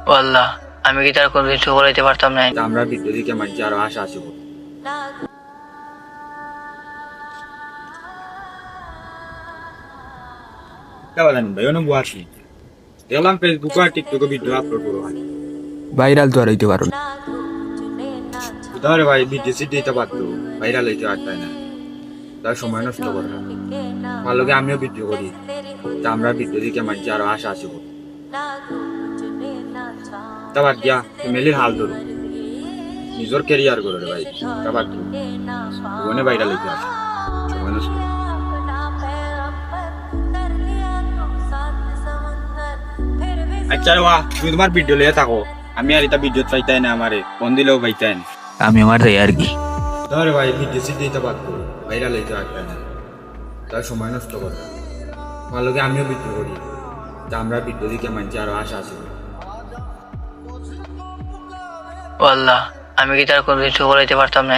ও আল্লাহ, আমি কি তার কোনদিন শুভ বলাইতে পারতাম না। তা আমরা ভিডিও দিকে মাঝে আরো আশা আসিব। জানেন ভাই অনেক বুয়াছি দেখলাম ফেসবুক আর টিকটকে ভিডিও আপলোড করো ভাইরাল তো আর হইতে পারো না। ধরে ভাই ভিডিও সিটি দিতে পারতো, ভাইরাল হইতে পারতাই না, তার সময় নষ্ট করে না। ভালো লাগে আমিও ভিডিও করি, তা আমরা ভিডিও দিকে মাঝে আরো আশা আসিব। তারপর দিয়া ফ্যামিলির হাল ধরো, নিজের ক্যারিয়ার করো রে ভাই। তারপর জীবনে ভাইরাল হইতে আসে, সময় নষ্ট। আচ্ছা রে বাহ, তুমি তোমার ভিডিও লিয়ে থাকো, আমি আর এটা ভিডিও চাইতাই না, আমারে ফোন দিলেও পাইতাই না। আমি আমার যাই আর কি। ধরে ভাই ভিডিও সিটি দিতে পারতো, ভাইরাল হইতে পারতাই না, তার সময় নষ্ট করে না। ভালো লাগে আমিও ভিডিও করি, তা আমরা ভিডিও দিকে মাঝে আরো আশা আসিব। ও আল্লাহ, আমি কি তার কোনদিন শুভ বলাইতে পারতাম না।